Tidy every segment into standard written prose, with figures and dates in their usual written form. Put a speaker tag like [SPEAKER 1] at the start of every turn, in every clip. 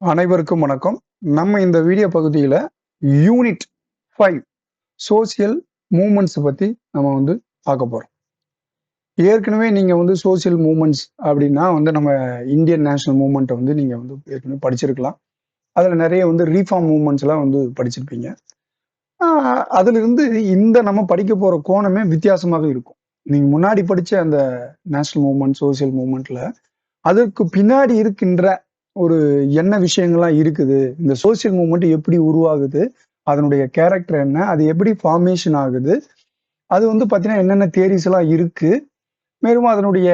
[SPEAKER 1] அனைவருக்கும் வணக்கம். நம்ம இந்த வீடியோ பகுதியில யூனிட் 5 சோசியல் மூவ்மெண்ட்ஸ் பத்தி நம்ம பார்க்க போறோம். ஏற்கனவே நீங்க சோசியல் மூவ்மெண்ட்ஸ் அப்படின்னா நம்ம இந்தியன் நேஷனல் மூவ்மெண்ட்டை நீங்க ஏற்கனவே படிச்சிருக்கலாம். அதுல நிறைய ரீஃபார்ம் மூவ்மெண்ட்ஸ் எல்லாம் படிச்சிருப்பீங்க. அதிலிருந்து இந்த நம்ம படிக்க போற கோணமே வித்தியாசமாக இருக்கும். நீங்க முன்னாடி படிச்ச அந்த நேஷனல் மூவ்மெண்ட், சோசியல் மூவ்மெண்ட்ல அதற்கு பின்னாடி இருக்கின்ற ஒரு என்ன விஷயங்கள்லாம் இருக்குது, இந்த சோசியல் மூவ்மெண்ட் எப்படி உருவாகுது, அதனுடைய கேரக்டர் என்ன, அது எப்படி ஃபார்மேஷன் ஆகுது, அது பார்த்தீங்கன்னா என்னென்ன தியரிஸ் எல்லாம் இருக்கு, மேலும் அதனுடைய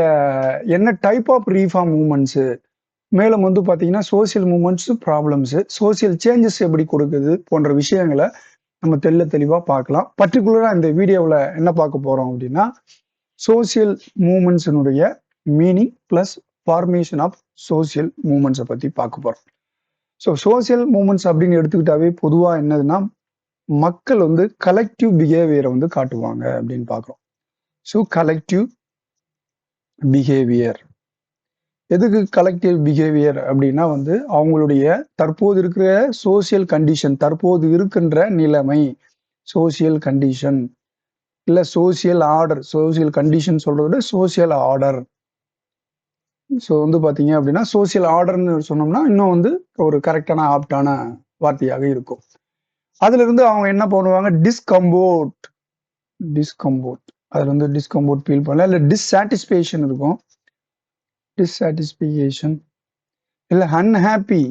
[SPEAKER 1] என்ன டைப் ஆஃப் ரீஃபார்ம் மூவ்மெண்ட்ஸு, மேலும் பார்த்தீங்கன்னா social movements problems, social changes எப்படி கொடுக்குது போன்ற விஷயங்களை நம்ம தெளிவா பார்க்கலாம். பர்டிகுலரா இந்த வீடியோவில் என்ன பார்க்க போறோம் அப்படின்னா, சோசியல் மூவ்மெண்ட்ஸினுடைய meaning plus formation of social மூவ்மெண்ட்ஸை பத்தி பார்க்க போறோம். ஸோ சோசியல் மூவ்மெண்ட்ஸ் அப்படின்னு எடுத்துக்கிட்டாவே பொதுவா என்னதுன்னா, மக்கள் கலெக்டிவ் பிஹேவியரை காட்டுவாங்க அப்படின்னு பார்க்குறோம். ஸோ கலெக்டிவ் பிஹேவியர் எதுக்கு கலெக்டிவ் பிஹேவியர் அப்படின்னா அவங்களுடைய தற்போது இருக்கிற சோசியல் கண்டிஷன், தற்போது இருக்கின்ற நிலைமை, சோசியல் கண்டிஷன் இல்ல சோசியல் ஆர்டர், சோசியல் கண்டிஷன் சொல்றத விட சோசியல் ஆர்டர். ஸோ பார்த்தீங்க அப்படின்னா சோசியல் ஆர்டர்னு சொன்னோம்னா இன்னும் ஒரு கரெக்டான ஆப்டான வார்த்தையாக இருக்கும். அதுல இருந்து அவங்க என்ன பண்ணுவாங்க, டிஸ்கம்போர்ட் அதுல டிஸ்கம்போர்ட் ஃபீல் பண்ணல, இல்ல டிஸ்சாட்டிஸ்பேக்ஷன் இருக்கும், டிஸ்சாட்டிஸ்பிகேஷன் இல்ல அன்ஹாப்பி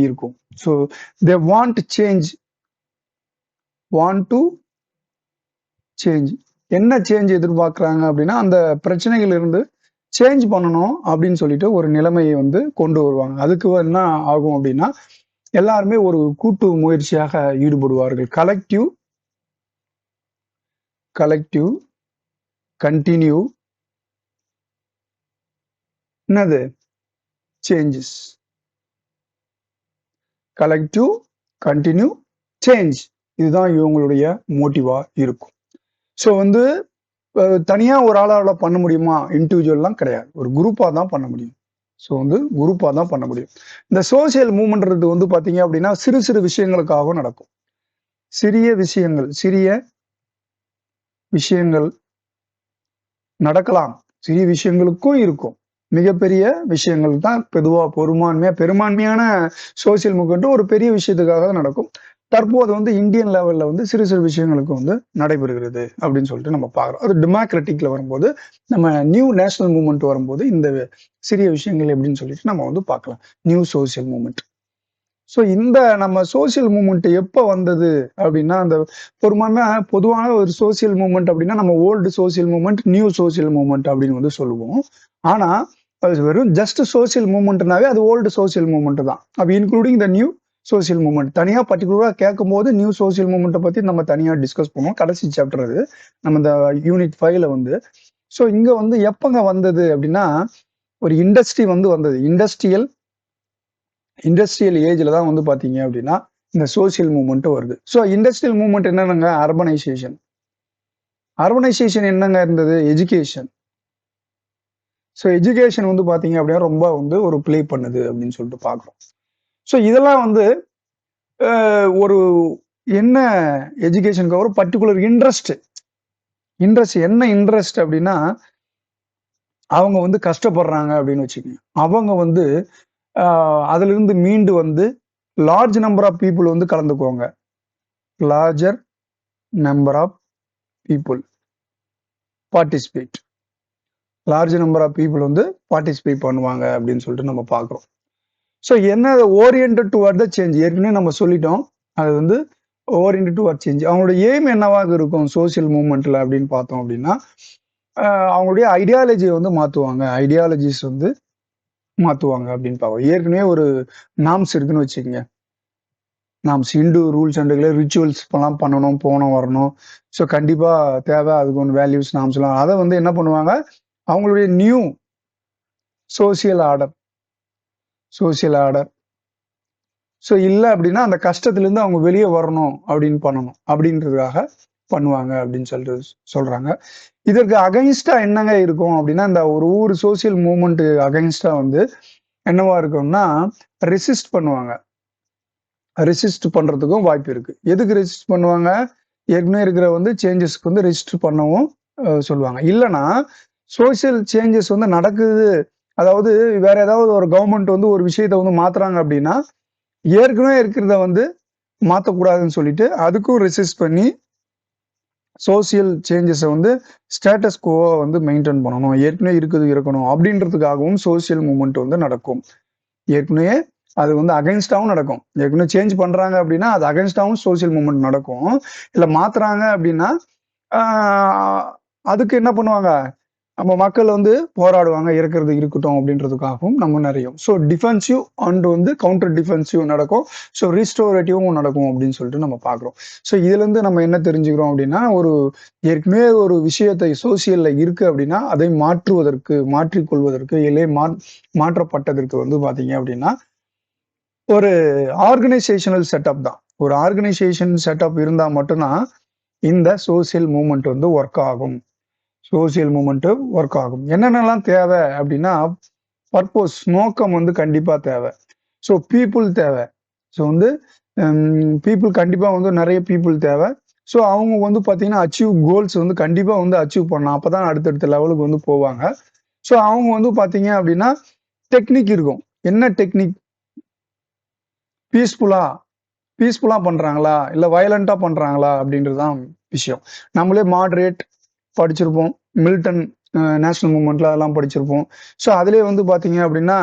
[SPEAKER 1] இருக்கும். So they want to change. என்ன சேஞ்ச் எதிர்பார்க்குறாங்க அப்படின்னா, அந்த பிரச்சனைகள் இருந்து சேஞ்ச் பண்ணணும் அப்படின்னு சொல்லிட்டு ஒரு நிலைமையை கொண்டு வருவாங்க. அதுக்கு என்ன ஆகும் அப்படின்னா, எல்லாருமே ஒரு கூட்டு முயற்சியாக ஈடுபடுவார்கள். கலெக்டிவ் கண்டினியூ என்னது சேஞ்சஸ், கலெக்டிவ் கண்டினியூ சேஞ்ச், இதுதான் இவங்களுடைய மோட்டிவா இருக்கும். ஸோ தனியா ஒரு ஆளால பண்ண முடியுமா? இண்டிவிஜுவல்லாம் கிடையாது, ஒரு குரூப்பா தான் பண்ண முடியும். ஸோ குரூப்பா தான் பண்ண முடியும். இந்த சோசியல் மூவ்மெண்ட் பாத்தீங்க அப்படின்னா சிறு சிறு விஷயங்களுக்காக நடக்கும். சிறிய விஷயங்கள் நடக்கலாம், சிறிய விஷயங்களுக்கும் இருக்கும், மிகப்பெரிய விஷயங்கள் தான் பொதுவா பெரும்பான்மையான சோசியல் மூவ்மெண்ட் ஒரு பெரிய விஷயத்துக்காக தான் நடக்கும். தற்போது இந்தியன் லெவல்ல சிறு சிறு விஷயங்களுக்கு நடைபெறுகிறது அப்படின்னு சொல்லிட்டு நம்ம பார்க்குறோம். அது டெமோக்ராட்டிக்ல வரும்போது, நம்ம நியூ நேஷனல் மூவ்மெண்ட் வரும்போது இந்த சிறிய விஷயங்கள் எப்படின்னு சொல்லிட்டு நம்ம பார்க்கலாம். New social movement. ஸோ இந்த நம்ம சோசியல் மூவ்மெண்ட் எப்போ வந்தது அப்படின்னா, அந்த பொதுவான ஒரு சோசியல் மூவ்மெண்ட் அப்படின்னா நம்ம old social movement, new social movement அப்படின்னு சொல்லுவோம். ஆனா அது வெறும் ஜஸ்ட் சோசியல் மூவ்மெண்ட்னாவே அது ஓல்டு சோசியல் மூவ்மெண்ட் தான். அப்ப including the new social movement. தனியா பர்டிகுலரா கேட்கும் போது நியூ சோசியல் மூவ்மெண்ட்டை பத்தி நம்ம தனியா டிஸ்கஸ் பண்ணுவோம். கடைசி சாப்டர் அது நம்ம இந்த யூனிட் 5ல ஸோ இங்க எப்பங்க வந்தது அப்படின்னா, ஒரு இண்டஸ்ட்ரி வந்தது. இண்டஸ்ட்ரியல் ஏஜ்ல தான் பாத்தீங்க அப்படின்னா இந்த சோசியல் மூவ்மெண்ட் வருது. ஸோ இண்டஸ்ட்ரியல் மூவ்மெண்ட் என்னங்க, அர்பனைசேஷன் என்னங்க இருந்தது, எஜுகேஷன். ஸோ எஜுகேஷன் பாத்தீங்க அப்படின்னா ரொம்ப ஒரு பிளே பண்ணுது அப்படின்னு சொல்லிட்டு பாக்குறோம். ஸோ இதெல்லாம் ஒரு என்ன எஜுகேஷனுக்கு ஒரு பர்டிகுலர் இன்ட்ரெஸ்ட் என்ன இன்ட்ரெஸ்ட் அப்படின்னா, அவங்க கஷ்டப்படுறாங்க அப்படின்னு வச்சுக்கோங்க. அவங்க அதுல இருந்து மீண்டு லார்ஜ் நம்பர் ஆஃப் பீப்புள் கலந்துக்குவாங்க. Larger number of people participate. Large number of people participate பண்ணுவாங்க அப்படின்னு சொல்லிட்டு நம்ம பார்க்குறோம். ஸோ என்ன ஓரியன்டட் டுவர்ட் த சேஞ்ச், ஏற்கனவே நம்ம சொல்லிட்டோம். அது ஓரியன்டட் டுவர்ட் சேஞ்ச். அவங்களோட எய்ம் என்னவாக இருக்கும் சோசியல் மூவ்மெண்ட்ல அப்படின்னு பார்த்தோம் அப்படின்னா, அவங்களுடைய ஐடியாலஜியை மாற்றுவாங்க. ஐடியாலஜிஸ் மாற்றுவாங்க அப்படின்னு பார்ப்போம். ஏற்கனவே ஒரு நாம்ஸ் இருக்குன்னு வச்சுக்கோங்க. Norms Hindu rules and rituals எல்லாம் பண்ணணும், போனோம் வரணும். ஸோ கண்டிப்பா தேவை, அதுக்கு ஒன்று வேல்யூஸ் நாம்ஸ்லாம். அதை என்ன பண்ணுவாங்க, அவங்களுடைய நியூ சோசியல் ஆர்டர் ஸோ இல்லை அப்படின்னா அந்த கஷ்டத்துலேருந்து அவங்க வெளியே வரணும் அப்படின்னு பண்ணணும் அப்படின்றதுக்காக பண்ணுவாங்க அப்படின்னு சொல்லிட்டு சொல்றாங்க. இதற்கு அகைன்ஸ்டா என்னங்க இருக்கும் அப்படின்னா, இந்த ஒரு சோசியல் மூவ்மெண்ட் அகைன்ஸ்டா என்னவா இருக்கும்னா ரெசிஸ்ட் பண்ணுவாங்க. ரெசிஸ்ட் பண்றதுக்கும் வாய்ப்பு இருக்கு. எதுக்கு ரெசிஸ்ட் பண்ணுவாங்க? ஏற்கனவே இருக்கிற வந்து சேஞ்சஸ்க்கு வந்து ரெசிஸ்ட் பண்ணவும் சொல்லுவாங்க. இல்லைன்னா சோசியல் சேஞ்சஸ் வந்து நடக்குது, அதாவது வேற ஏதாவது ஒரு கவர்மெண்ட் வந்து ஒரு விஷயத்த வந்து மாத்துறாங்க அப்படின்னா ஏற்கனவே இருக்கிறத வந்து மாற்றக்கூடாதுன்னு சொல்லிட்டு அதுக்கும் ரெசிஸ்ட் பண்ணி சோசியல் சேஞ்சஸை வந்து ஸ்டேட்டஸ் கோவா வந்து மெயின்டைன் பண்ணணும், ஏற்கனவே இருக்குது இருக்கணும் அப்படின்றதுக்காகவும் சோசியல் மூவ்மெண்ட் வந்து நடக்கும். ஏற்கனவே அது வந்து அகைன்ஸ்டாகவும் நடக்கும். ஏற்கனவே சேஞ்ச் பண்றாங்க அப்படின்னா அது அகைன்ஸ்டாகவும் சோசியல் மூவ்மெண்ட் நடக்கும். இல்லை மாத்துறாங்க அப்படின்னா அதுக்கு என்ன பண்ணுவாங்க, நம்ம மக்கள் வந்து போராடுவாங்க, இருக்கிறது இருக்கட்டும் அப்படின்றதுக்காகவும் நம்ம நிறைய ஸோ டிஃபென்சிவ் அண்ட் வந்து கவுண்டர் டிஃபென்சிவ் நடக்கும். ஸோ ரீஸ்டோரேட்டிவும் நடக்கும் அப்படின்னு சொல்லிட்டு நம்ம பார்க்குறோம். ஸோ இதுலேருந்து நம்ம என்ன தெரிஞ்சுக்கிறோம் அப்படின்னா, ஒரு ஏற்கனவே ஒரு விஷயத்தை சோசியல்ல இருக்கு அப்படின்னா அதை மாற்றிக்கொள்வதற்கு இல்லை மாற்றப்பட்டதற்கு வந்து பார்த்தீங்க அப்படின்னா ஒரு ஆர்கனைசேஷனல் செட்டப் தான். ஒரு ஆர்கனைசேஷன் செட்டப் இருந்தா மட்டும்தான் இந்த சோசியல் மூவ்மெண்ட் வந்து ஒர்க் ஆகும். சோசியல் மூவ்மெண்ட் ஒர்க் ஆகும். என்னென்னலாம் தேவை அப்படின்னா, பர்பஸ் நோக்கம் வந்து கண்டிப்பா தேவை. ஸோ பீப்புள் தேவை. ஸோ வந்து பீப்புள் கண்டிப்பா வந்து நிறைய பீப்புள் தேவை. ஸோ அவங்க வந்து பார்த்தீங்கன்னா அச்சீவ் கோல்ஸ் வந்து கண்டிப்பா வந்து அச்சீவ் பண்ணலாம். அப்பதான் அடுத்தடுத்த லெவலுக்கு வந்து போவாங்க. ஸோ அவங்க வந்து பார்த்தீங்க அப்படின்னா டெக்னிக் இருக்கும். என்ன டெக்னிக்? பீஸ்ஃபுல்லா பண்றாங்களா இல்ல வயலண்டா பண்றாங்களா அப்படின்றதுதான் விஷயம். நம்மளே மாடரேட் படிச்சிருப்போம், மில்டன் நேஷனல் மூவ்மெண்ட்ல அதெல்லாம் படிச்சிருப்போம். ஸோ அதுலேயே வந்து பாத்தீங்க அப்படின்னா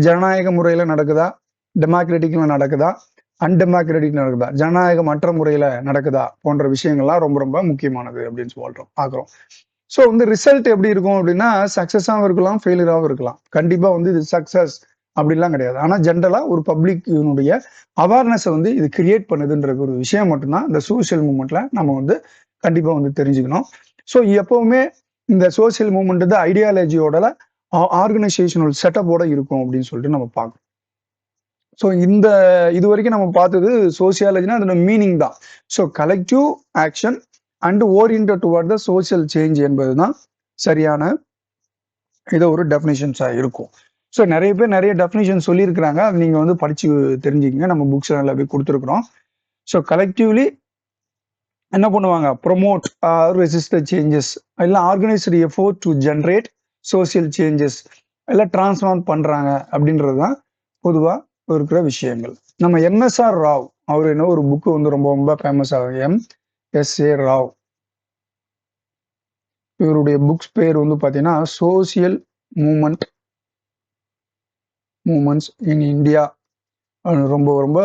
[SPEAKER 1] ஜனநாயக முறையில நடக்குதா, டெமோக்ராட்டிக்ல நடக்குதா, அன்டெமோக்ராட்டிக் நடக்குதா, ஜனநாயகம் மற்ற முறையில நடக்குதா போன்ற விஷயங்கள்லாம் ரொம்ப ரொம்ப முக்கியமானது அப்படின்னு சொல்றோம் பார்க்குறோம். ஸோ வந்து ரிசல்ட் எப்படி இருக்கும் அப்படின்னா சக்சஸாகவும் இருக்கலாம், ஃபெயிலியராகவும் இருக்கலாம். கண்டிப்பா வந்து இது சக்சஸ் அப்படிலாம் கிடையாது. ஆனா ஜென்ரலா ஒரு பப்ளிக்கினுடைய அவேர்னஸை வந்து இது கிரியேட் பண்ணுதுன்ற ஒரு விஷயம் மட்டும்தான் இந்த சோசியல் மூவ்மெண்ட்ல நம்ம வந்து கண்டிப்பா வந்து தெரிஞ்சுக்கணும். ஸோ எப்பவுமே இந்த சோசியல் மூவ்மெண்ட் வந்து ஐடியாலஜியோட ஆர்கனைசேஷனல் செட்டப்போட இருக்கும் அப்படின்னு சொல்லிட்டு நம்ம பார்க்கணும். ஸோ இது வரைக்கும் நம்ம பார்த்தது சோசியாலஜினா அதோட மீனிங் தான். So collective action and oriented toward the social change என்பதுதான் சரியான இதை ஒரு டெஃபினிஷன்ஸா இருக்கும். ஸோ நிறைய பேர் நிறைய டெஃபினிஷன் சொல்லியிருக்கிறாங்க. அது நீங்க வந்து படிச்சு தெரிஞ்சுக்கங்க. நம்ம புக்ஸ் எல்லாம் போய் கொடுத்துருக்குறோம். ஸோ கலெக்டிவ்லி என்ன பண்ணுவாங்க, ப்ரொமோட் ரெசிஸ்ட் த சேஞ்சஸ், இல்லை organised effort to generate social changes, எல்லாம் டிரான்ஸ்ஃபார்ம் பண்றாங்க அப்படின்றது தான் பொதுவாக இருக்கிற விஷயங்கள். நம்ம எம்எஸ்ஆர் ராவ் அவர் என்ன ஒரு புக்கு வந்து ரொம்ப ரொம்ப ஃபேமஸ் ஆகும், எம்எஸ்ஏ ராவ். இவருடைய புக்ஸ் பேர் வந்து பார்த்தீங்கன்னா சோசியல் மூமெண்ட்ஸ் இன் இந்தியா. ரொம்ப ரொம்ப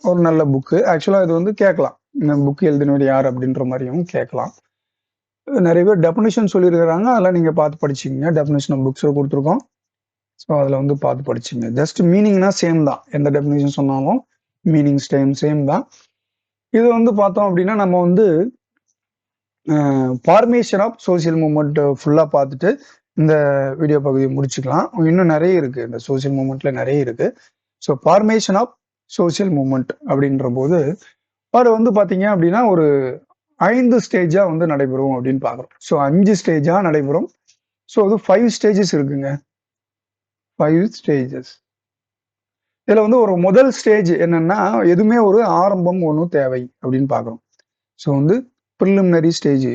[SPEAKER 1] ஒரு நல்ல புக்கு. ஆக்சுவலாக இது வந்து கேட்கலாம், இந்த புக் எழுதினவர் யார் அப்படின்ற மாதிரியும் கேட்கலாம். நிறைய பேர் டெஃபினிஷன் சொல்லியிருக்கிறாங்க, அதெல்லாம் நீங்கள் பார்த்து படிச்சிங்க. டெஃபினிஷன் புக்ஸை கொடுத்துருக்கோம். ஸோ அதில் வந்து பார்த்து படிச்சிங்க. ஜஸ்ட் மீனிங்னா சேம் தான், எந்த டெஃபினிஷன் சொன்னாலும் மீனிங் சேம் தான். இது வந்து பார்த்தோம் அப்படின்னா நம்ம வந்து ஃபார்மேஷன் ஆஃப் சோசியல் மூவ்மெண்ட் ஃபுல்லாக பார்த்துட்டு இந்த வீடியோ பகுதியை முடிச்சுக்கலாம். இன்னும் நிறைய இருக்கு, இந்த சோசியல் மூவ்மெண்ட்ல நிறைய இருக்கு. So formation of social movement அப்படின்ற போது அது வந்து பார்த்தீங்க அப்படின்னா ஒரு 5 ஸ்டேஜா வந்து நடைபெறும் அப்படின்னு பார்க்குறோம். ஸோ 5 ஸ்டேஜா நடைபெறும். ஸோ அது 5 ஸ்டேஜஸ் இருக்குங்க. 5 ஸ்டேஜஸ். இதுல வந்து ஒரு முதல் ஸ்டேஜ் என்னன்னா, எதுவுமே ஒரு ஆரம்பம் ஒன்றும் தேவை அப்படின்னு பார்க்குறோம். ஸோ வந்து ப்ரிலிமினரி ஸ்டேஜ்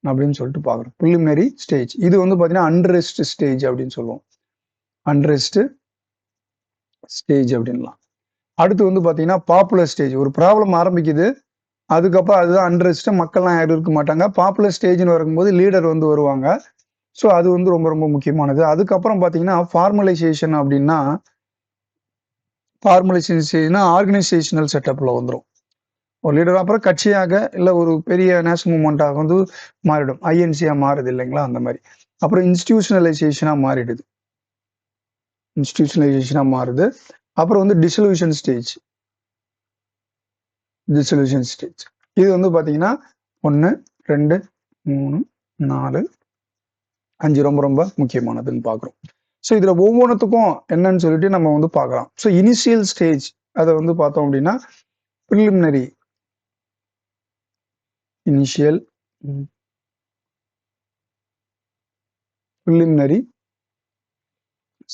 [SPEAKER 1] அப்படின்னு சொல்லிட்டு பார்க்குறோம். ப்ரிலிமினரி ஸ்டேஜ் இது வந்து பார்த்தீங்கன்னா அன்ரெஸ்ட் ஸ்டேஜ் அப்படின்னு சொல்லுவோம். அன்ரெஸ்ட் ஸ்டேஜ் அப்படின்லாம். அடுத்து வந்து பார்த்தீங்கன்னா பாப்புலர் ஸ்டேஜ். ஒரு ப்ராப்ளம் ஆரம்பிக்குது, அதுக்கப்புறம் அதுதான் அன்ரெஸ்ட், மக்கள்லாம் யாரும் இருக்க மாட்டாங்க. பாப்புலர் ஸ்டேஜ்னு வரும்போது லீடர் வந்து வருவாங்க. ஸோ அது வந்து ரொம்ப ரொம்ப முக்கியமானது. அதுக்கப்புறம் பார்த்தீங்கன்னா ஃபார்மலைசேஷன் அப்படின்னா, ஆர்கனைசேஷனல் செட்டப்ல வந்துடும். ஒரு லீடர் அப்புறம் கட்சியாக இல்லை ஒரு பெரிய நேஷனல் மூவ்மெண்ட்டாக வந்து மாறிடும். ஐஎன்சியா மாறுது இல்லைங்களா, அந்த மாதிரி. அப்புறம் இன்ஸ்டிடியூஷனலைசேஷனா மாறிடுது. மாறுது. அப்புறம் வந்து டிசல்யூஷன் ஸ்டேஜ். இது வந்து பாத்தீங்கன்னா 1, 2, 3, 4, 5 ரொம்ப ரொம்ப முக்கியமானதுன்னு பாக்குறோம். ஸோ இதுல ஒவ்வொன்றுத்துக்கும் என்னன்னு சொல்லிட்டு நம்ம வந்து பார்க்கலாம். ஸோ இனிஷியல் ஸ்டேஜ் அதை வந்து பார்த்தோம் அப்படின்னா ப்ரிலிமினரி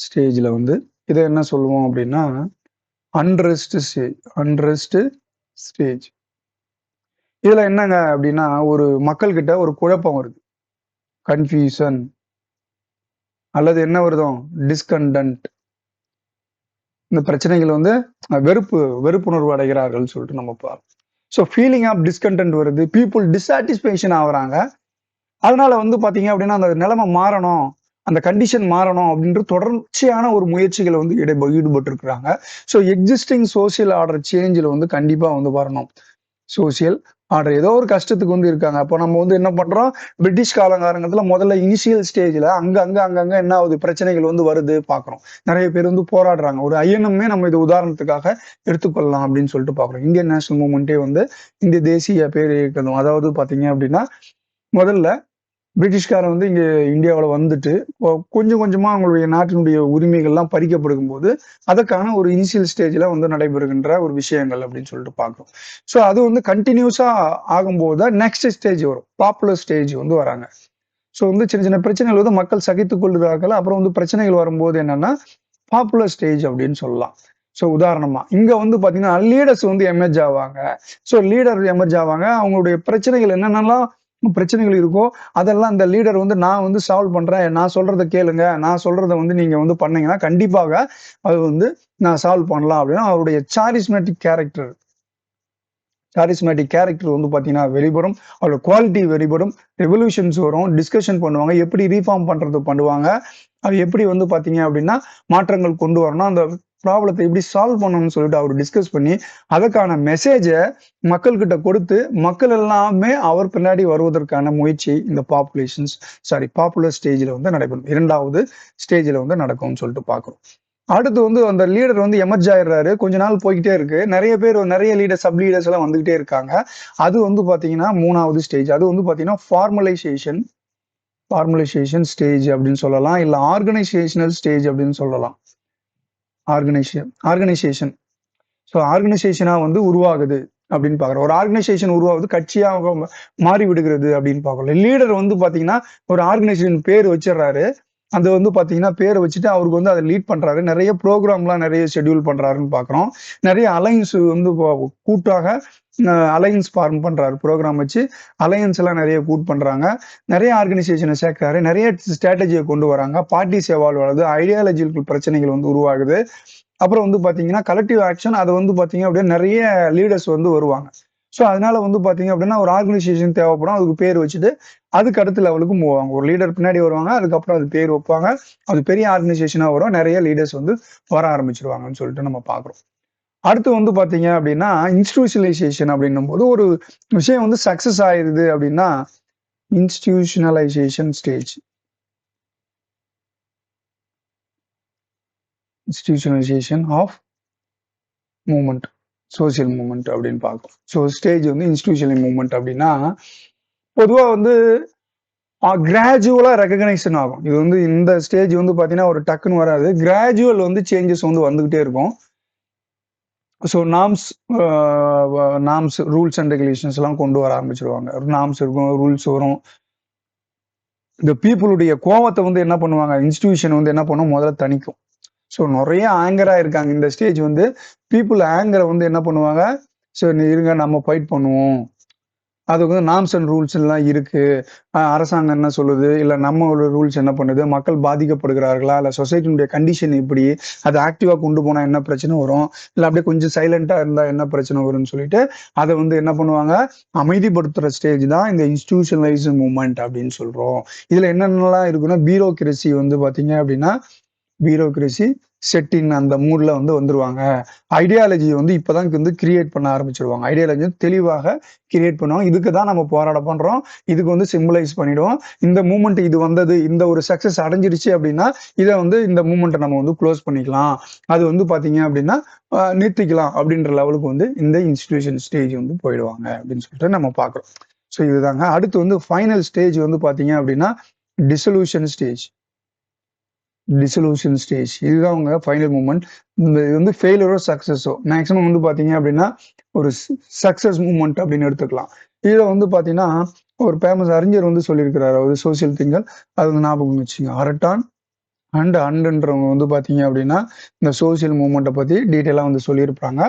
[SPEAKER 1] ஸ்டேஜ்ல வந்து இதை என்ன சொல்லுவோம் அப்படின்னா அன்ரெஸ்ட் ஸ்டேஜ். இதுல என்னங்க அப்படின்னா ஒரு மக்கள் கிட்ட ஒரு குழப்பம் வருது, கன்ஃபியூஷன், அல்லது என்ன வருதும் டிஸ்கண்டன்ட். இந்த பிரச்சனைகள் வந்து வெறுப்புணர்வு அடைகிறார்கள் சொல்லிட்டு நம்ம பார்ப்போம். ஸோ ஃபீலிங் ஆஃப் டிஸ்கண்டன்ட் வருது, பீப்புள் டிஸாட்டிஸ்பேக்ஷன் ஆகுறாங்க. அதனால வந்து பாத்தீங்க அப்படின்னா அந்த நிலைமை மாறணும், அந்த கண்டிஷன் மாறணும் அப்படின்ற தொடர்ச்சியான ஒரு முயற்சிகளை வந்து ஈடுபட்டு இருக்கிறாங்க. ஸோ எக்ஸிஸ்டிங் சோசியல் ஆர்டர் சேஞ்சில் வந்து கண்டிப்பா வந்து வரணும். சோசியல் ஆர்டர் ஏதோ ஒரு கஷ்டத்துக்கு வந்து இருக்காங்க. அப்போ நம்ம வந்து என்ன பண்றோம், பிரிட்டிஷ் காலங்காலங்கத்துல முதல்ல இனிஷியல் ஸ்டேஜ்ல அங்கங்க என்ன ஆகுது, பிரச்சனைகள் வந்து வருது பாக்குறோம். நிறைய பேர் வந்து போராடுறாங்க. ஒரு ஐஎன்எம்மே நம்ம இது உதாரணத்துக்காக எடுத்துக்கொள்ளலாம் அப்படின்னு சொல்லிட்டு பாக்குறோம். இந்தியன் நேஷனல் மூவ்மெண்ட்டே வந்து இந்திய தேசிய பேர் இயக்கம். அதாவது பாத்தீங்க அப்படின்னா முதல்ல பிரிட்டிஷ்காரன் வந்து இங்க இந்தியாவில் வந்துட்டு கொஞ்சம் கொஞ்சமா அவங்களுடைய நாட்டினுடைய உரிமைகள்லாம் பறிக்கப்படுகும் போது அதற்கான ஒரு இனிஷியல் ஸ்டேஜ்ல வந்து நடைபெறுகின்ற ஒரு விஷயங்கள் அப்படின்னு சொல்லிட்டு பார்க்கிறோம். ஸோ அது வந்து கண்டினியூஸா ஆகும்போது தான் நெக்ஸ்ட் ஸ்டேஜ் வரும், பாப்புலர் ஸ்டேஜ் வந்து வராங்க. ஸோ வந்து சின்ன சின்ன பிரச்சனைகள் வந்து மக்கள் சகித்துக் கொள்கிறார்கள். அப்புறம் வந்து பிரச்சனைகள் வரும்போது என்னன்னா பாப்புலர் ஸ்டேஜ் அப்படின்னு சொல்லலாம். ஸோ உதாரணமா இங்க வந்து பாத்தீங்கன்னா லீடர்ஸ் வந்து எமர்ஜ் ஆவாங்க. ஸோ லீடர் எமர்ஜ் ஆவாங்க. அவங்களுடைய பிரச்சனைகள் என்னென்னலாம் பிரச்சனைகள் இருக்கோ அதெல்லாம் இந்த லீடர் வந்து நான் வந்து சால்வ் பண்றேன், நான் சொல்றதை கேளுங்க, நான் சொல்றதை வந்து நீங்க வந்து பண்ணீங்கன்னா கண்டிப்பாக அது வந்து நான் சால்வ் பண்ணலாம் அப்படின்னா அவருடைய சாரிஸ்மேட்டிக் கேரக்டர் வந்து பாத்தீங்கன்னா வெளிப்படும். அவரோட குவாலிட்டி வெளிப்படும். ரெவல்யூஷன்ஸ் வரும், டிஸ்கஷன் பண்ணுவாங்க, எப்படி ரீஃபார்ம் பண்றது பண்ணுவாங்க, அது எப்படி வந்து பாத்தீங்க அப்படின்னா மாற்றங்கள் கொண்டு வரணும், அந்த ப்ராப்ளத்தை எப்படி சால்வ் பண்ணணும்னு சொல்லிட்டு அவர் டிஸ்கஸ் பண்ணி அதற்கான மெசேஜை மக்கள் கிட்ட கொடுத்து மக்கள் எல்லாமே அவர் பின்னாடி வருவதற்கான முயற்சி இந்த பாப்புலர் ஸ்டேஜில் வந்து நடைபெறும். இரண்டாவது ஸ்டேஜில் வந்து நடக்கும்னு சொல்லிட்டு பார்க்கிறோம். அடுத்து வந்து அந்த லீடர் வந்து எமர்ஜ் ஆயிடுறாரு. கொஞ்ச நாள் போய்கிட்டே இருக்கு. நிறைய லீடர், சப் லீடர்ஸ் எல்லாம் வந்துகிட்டே இருக்காங்க. அது வந்து பாத்தீங்கன்னா மூணாவது ஸ்டேஜ். அது வந்து பாத்தீங்கன்னா ஃபார்மலைசேஷன் ஸ்டேஜ் அப்படின்னு சொல்லலாம், இல்ல ஆர்கனைசேஷனல் ஸ்டேஜ் அப்படின்னு சொல்லலாம். ஆர்கனைசேஷன் ஸோ ஆர்கனைசேஷனா வந்து உருவாகுது அப்படின்னு பாக்குறோம். ஒரு ஆர்கனைசேஷன் உருவாகுது, கட்சியாக மாறி விடுகிறது அப்படின்னு பாக்குறோம். லீடர் வந்து பாத்தீங்கன்னா ஒரு ஆர்கனைசேஷன் பேர் வச்சிடறாரு. அது வந்து பாத்தீங்கன்னா பேரை வச்சுட்டு அவருக்கு வந்து அதை லீட் பண்றாரு. நிறைய ப்ரோக்ராம்லாம் நிறைய ஷெட்யூல் பண்றாருன்னு பாக்குறோம். நிறைய அலைன்ஸ் வந்து கூட்டாக அலையன்ஸ் ஃபார்ம் பண்றாரு. ப்ரோக்ராம் வச்சு அலையன்ஸ் எல்லாம் நிறைய கூட் பண்றாங்க. நிறைய ஆர்கனைசேஷனை சேர்க்கிறாரு. நிறைய ஸ்ட்ராட்டஜியை கொண்டு வராங்க. பார்ட்டிஸ் எவால்வ் ஆகுது, ஐடியாலஜிக்கல் பிரச்சனைகள் வந்து உருவாகுது. அப்புறம் வந்து பாத்தீங்கன்னா கலெக்டிவ் ஆக்ஷன், அது வந்து பாத்தீங்க அப்படின்னா நிறைய லீடர்ஸ் வந்து வருவாங்க. ஸோ அதனால வந்து பாத்தீங்க அப்படின்னா ஒரு ஆர்கனைசேஷன் தேவைப்படும், அதுக்கு பேர் வச்சுட்டு அதுக்கு அடுத்த லெவலுக்கு மூவ் ஆவாங்க. ஒரு லீடர் பின்னாடி வருவாங்க, அதுக்கப்புறம் அது பேர் வைப்பாங்க, அது பெரிய ஆர்கனைசேஷனா வரும், நிறைய லீடர்ஸ் வந்து வர ஆரம்பிச்சிருவாங்கன்னு சொல்லிட்டு நம்ம பாக்குறோம். அடுத்து வந்து பாத்தீங்க அப்படின்னா இன்ஸ்டிடியூஷனலைசேஷன் அப்படின்னும் போது ஒரு விஷயம் வந்து சக்சஸ் ஆயிருது அப்படின்னா institutionalisation of movement, social movement அப்படின்னு பார்க்கும். ஸோ ஸ்டேஜ் வந்து இன்ஸ்டிடியூஷனல் மூவ்மெண்ட் அப்படின்னா பொதுவா வந்து கிராஜுவலா ரெகக்னைசேஷன் ஆகும். இது வந்து இந்த ஸ்டேஜ் வந்து பாத்தீங்கன்னா ஒரு டக்குன்னு வராது, கிராஜுவல் வந்து சேஞ்சஸ் வந்து வந்துகிட்டே இருக்கும். So norms rules and regulations எல்லாம் கொண்டு வர ஆரம்பிச்சிருவாங்க. நாம்ஸ் இருக்கும், ரூல்ஸ் வரும். இந்த பீப்புளுடைய கோவத்தை வந்து என்ன பண்ணுவாங்க, இன்ஸ்டிடியூஷன் வந்து என்ன பண்ணும், முதல்ல தணிக்கும். ஸோ நிறைய ஆங்கரா இருக்காங்க இந்த ஸ்டேஜ் வந்து பீப்புள் ஆங்கரை வந்து என்ன பண்ணுவாங்க, ஸோ இருங்க நம்ம ஃபைட் பண்ணுவோம், அதுக்கு வந்து நார்ம்ஸ் அண்ட் ரூல்ஸ் எல்லாம் இருக்கு, அரசாங்கம் என்ன சொல்லுது, இல்ல நம்ம ரூல்ஸ் என்ன பண்ணுது, மக்கள் பாதிக்கப்படுகிறார்களா, இல்ல சொசைட்டினுடைய கண்டிஷன் எப்படி, அதை ஆக்டிவா கொண்டு போனா என்ன பிரச்சனை வரும், இல்ல அப்படியே கொஞ்சம் சைலண்டா இருந்தா என்ன பிரச்சனை வரும்னு சொல்லிட்டு அதை வந்து என்ன பண்ணுவாங்க, அமைதிப்படுத்துற ஸ்டேஜ் தான் இந்த இன்ஸ்டிடியூஷனலைஸ் மூவ்மெண்ட் அப்படின்னு சொல்றோம். இதுல என்னென்னலாம் இருக்குன்னா பியூரோக்ரசி வந்து பாத்தீங்க அப்படின்னா செட்டின் அந்த மூட்ல வந்து வந்துருவாங்க. ஐடியாலஜி வந்து இப்பதான் வந்து கிரியேட் பண்ண ஆரம்பிச்சிருவாங்க. ஐடியாலஜி தெளிவாக கிரியேட் பண்ணுவாங்க. இதுக்கு தான் நம்ம போராட பண்றோம், இதுக்கு வந்து சிம்பிளைஸ் பண்ணிடுவோம். இந்த மூமெண்ட் இது வந்தது, இந்த ஒரு சக்சஸ் அடைஞ்சிருச்சு அப்படின்னா இதை வந்து இந்த மூமெண்ட்டை நம்ம வந்து க்ளோஸ் பண்ணிக்கலாம், அது வந்து பாத்தீங்க அப்படின்னா நிறுத்திக்கலாம் அப்படின்ற லெவலுக்கு வந்து இந்த இன்ஸ்டிடியூஷன் ஸ்டேஜ் வந்து போயிடுவாங்க அப்படின்னு சொல்லிட்டு நம்ம பார்க்கிறோம். ஸோ இதுதாங்க. அடுத்து வந்து ஃபைனல் ஸ்டேஜ் வந்து பாத்தீங்க அப்படின்னா டிசல்யூஷன் ஸ்டேஜ். இதுதான் அவங்க ஃபைனல் மூமெண்ட். இது வந்து ஃபெயிலியரோ சக்சஸோ மேக்ஸிமம் வந்து பாத்தீங்க அப்படின்னா ஒரு சக்சஸ் மூமெண்ட் அப்படின்னு எடுத்துக்கலாம். இதை வந்து பாத்தீங்கன்னா ஒரு ஃபேமஸ் அறிஞர் வந்து சொல்லியிருக்கிறாரு, ஒரு சோசியல் திங்கர், அது வந்து ஞாபகம் வச்சுங்க, அரட்டான் அண்டுன்றவங்க வந்து பார்த்தீங்க அப்படின்னா, இந்த சோசியல் மூவ்மெண்ட்டை பத்தி டீட்டெயிலா வந்து சொல்லியிருப்பாங்க.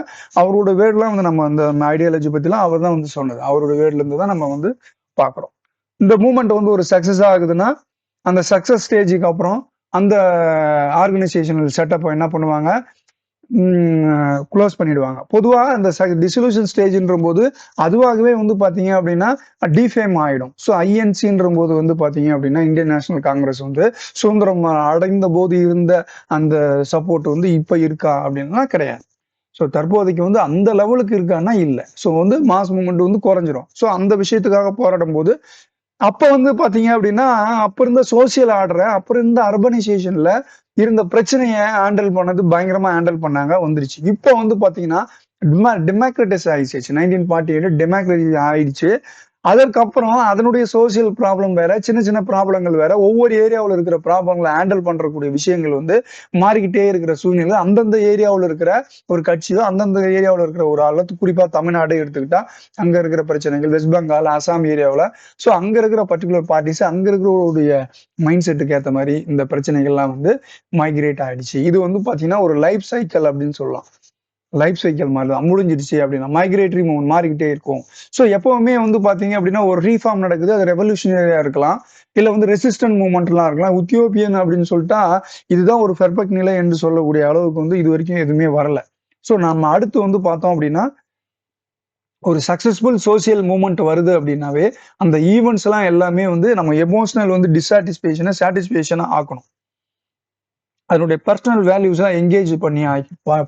[SPEAKER 1] அவரோட வேர்ட்லாம் வந்து நம்ம அந்த ஐடியாலஜி பத்திலாம் அவர் தான் வந்து சொன்னது. அவரோட வேர்ட்லேருந்து தான் நம்ம வந்து பார்க்குறோம். இந்த மூவ்மெண்ட் வந்து ஒரு சக்சஸ் ஆகுதுன்னா, அந்த சக்சஸ் ஸ்டேஜுக்கு அப்புறம் அந்த ஆர்கனைசேஷனல் செட்டப்ப என்ன பண்ணுவாங்க, குளோஸ் பண்ணிடுவாங்க. பொதுவா அந்த டிசொல்யூஷன் ஸ்டேஜ்ன்றபோது அதுவாகவே வந்து பார்த்தீங்க அப்படின்னா, டிஃபேம் ஆயிடும். ஸோ ஐஎன்சின்றபோது வந்து பார்த்தீங்க அப்படின்னா, இந்தியன் நேஷனல் காங்கிரஸ் வந்து சுதந்திரம் அடைந்த போது இருந்த அந்த சப்போர்ட் வந்து இப்ப இருக்கா அப்படின்னா கிடையாது. ஸோ தற்போதைக்கு வந்து அந்த லெவலுக்கு இருக்கான்னா இல்ல. ஸோ வந்து மாஸ் மூவ்மெண்ட் வந்து குறைஞ்சிரும். ஸோ அந்த விஷயத்துக்காக போராடும்போது அப்ப வந்து பாத்தீங்க அப்படின்னா, அப்ப இருந்த சோசியல் ஆர்டர, அப்ப இருந்த அர்பனைசேஷன்ல இருந்த பிரச்சனைய ஹேண்டில் பண்ணது பயங்கரமா ஹேண்டில் பண்ணாங்க, வந்துருச்சு. இப்போ வந்து பாத்தீங்கன்னா, டெமோக்ரடைஸ் ஆயிடுச்சு. 1948 டெமோக்ரசி ஆயிடுச்சு. அதற்கப்புறம் அதனுடைய சோசியல் ப்ராப்ளம் வேற, சின்ன சின்ன ப்ராப்ளங்கள் வேற. ஒவ்வொரு ஏரியாவுல இருக்கிற ப்ராப்ளங்கள ஹேண்டில் பண்றக்கூடிய விஷயங்கள் வந்து மாறிக்கிட்டே இருக்கிற சூழ்நிலை. அந்தந்த ஏரியாவுல இருக்கிற ஒரு கட்சியோ, அந்தந்த ஏரியாவுல இருக்கிற ஒரு ஆளோ, குறிப்பா தமிழ்நாடு எடுத்துக்கிட்டா, அங்க இருக்கிற பிரச்சனைகள், வெஸ்ட் பெங்கால், அசாம் ஏரியாவுல ஸோ அங்க இருக்கிற பர்ட்டிகுலர் பார்ட்டிஸ், அங்க இருக்கிறவருடைய மைண்ட் செட்டுக்கு ஏத்த மாரி இந்த பிரச்சனைகள்லாம் வந்து மைக்ரேட் ஆயிடுச்சு. இது வந்து பாத்தீங்கன்னா, ஒரு லைஃப் சைக்கிள் அப்படின்னு சொல்லலாம். லைஃப் சைக்கிள் மாதிரி தான் முடிஞ்சிருச்சு அப்படின்னா மைக்ரேட்டரி மூவ்மெண்ட் மாறிக்கிட்டே இருக்கும். ஸோ எப்பவுமே வந்து பாத்தீங்க அப்படின்னா ஒரு ரீஃபார்ம் நடக்குது, அது ரெவல்யூஷனரியா இருக்கலாம், இல்ல வந்து ரெசிஸ்டன்ட் மூவ்மெண்ட்லாம் இருக்கலாம். உத்தியோபியன் அப்படின்னு சொல்லிட்டா இதுதான் ஒரு பெர்ஃபெக்ட் நிலை என்று சொல்லக்கூடிய அளவுக்கு வந்து இது வரைக்கும் எதுவுமே வரல. ஸோ நம்ம அடுத்து வந்து பார்த்தோம் அப்படின்னா ஒரு சக்சஸ்ஃபுல் சோசியல் மூவ்மெண்ட் வருது அப்படின்னாவே அந்த ஈவெண்ட்ஸ் எல்லாம் எல்லாமே வந்து நம்ம எமோஷனல் வந்து டிசாட்டிஸ்பேஷனை சாட்டிஸ்பேஷனா ஆக்கணும். அதனுடைய பர்சனல் வேல்யூஸா என்கேஜ்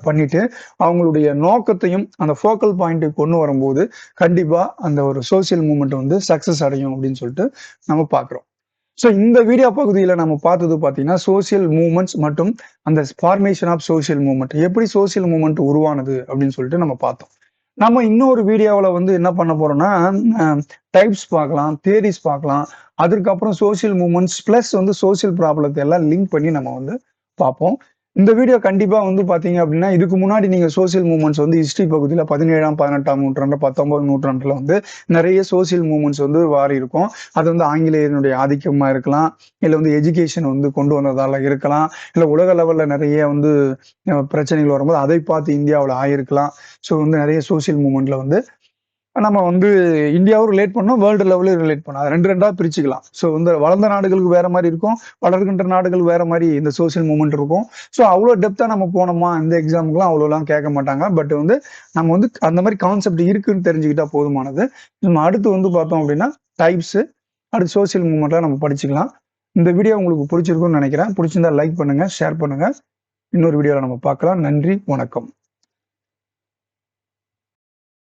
[SPEAKER 1] பண்ணிட்டு அவங்களுடைய நோக்கத்தையும் அந்த ஃபோக்கல் பாயிண்ட்டுக்கு கொண்டு வரும்போது கண்டிப்பா அந்த ஒரு சோசியல் மூவ்மெண்ட் வந்து சக்சஸ் அடையும் அப்படின்னு சொல்லிட்டு நம்ம பார்க்கிறோம். ஸோ இந்த வீடியோ பகுதியில நம்ம பார்த்தது பார்த்தீங்கன்னா, சோசியல் மூவ்மெண்ட்ஸ் மற்றும் அந்த ஃபார்மேஷன் ஆஃப் சோசியல் மூவ்மெண்ட். எப்படி சோசியல் மூவ்மெண்ட் உருவானது அப்படின்னு சொல்லிட்டு நம்ம பார்த்தோம். நம்ம இன்னொரு வீடியோவுல வந்து என்ன பண்ண போறோம்னா, டைப்ஸ் பார்க்கலாம், தியரிஸ் பார்க்கலாம். அதுக்கப்புறம் சோசியல் மூவ்மெண்ட்ஸ் பிளஸ் வந்து சோசியல் ப்ராப்ளத்த எல்லாம் லிங்க் பண்ணி நம்ம வந்து பார்ப்போம். இந்த வீடியோ கண்டிப்பா வந்து பார்த்தீங்க அப்படின்னா, இதுக்கு முன்னாடி நீங்க சோசியல் மூவ்மெண்ட்ஸ் வந்து ஹிஸ்டரி பகுதியில 17ஆம், 18ஆம் நூற்றாண்டு, 19 நூற்றாண்டுல வந்து நெறைய சோசியல் மூவ்மெண்ட்ஸ் வந்து மாறியிருக்கும். அது வந்து ஆங்கிலேயரினுடைய ஆதிக்கமா இருக்கலாம், இல்ல வந்து எஜுகேஷன் வந்து கொண்டு வந்ததால இருக்கலாம், இல்ல உலக லெவல்ல நெறைய வந்து பிரச்சனைகள் வரும்போது அதை பார்த்து இந்தியாவுல ஆயிருக்கலாம். ஸோ வந்து நெறைய சோசியல் மூவ்மெண்ட்ல வந்து நம்ம வந்து இந்தியாவும் ரிலேட் பண்ணோம், வேர்ல்டு லெவலையும் ரிலேட் பண்ணோம். அது 2 பிரிச்சுக்கலாம். ஸோ இந்த வளர்ந்த நாடுகளுக்கு வேற மாரி இருக்கும், வளர்கின்ற நாடுகள் வேற மாரி இந்த சோசியல் மூவ்மெண்ட் இருக்கும். ஸோ அவ்வளோ டெப்த்தா நம்ம போனோமா, இந்த எக்ஸாமுக்குலாம் அவ்வளோலாம் கேட்க மாட்டாங்க. பட் வந்து நம்ம வந்து அந்த மாரி கான்செப்ட் இருக்குன்னு தெரிஞ்சுக்கிட்டா போதுமானது. நம்ம அடுத்து வந்து பார்த்தோம் அப்படின்னா, டைப்ஸ், அடுத்து சோசியல் மூவ்மெண்ட்லாம் நம்ம படிச்சுக்கலாம். இந்த வீடியோ உங்களுக்கு பிடிச்சிருக்கும்னு நினைக்கிறேன். பிடிச்சிருந்தா லைக் பண்ணுங்க, ஷேர் பண்ணுங்க. இன்னொரு வீடியோல நம்ம பார்க்கலாம். நன்றி, வணக்கம்.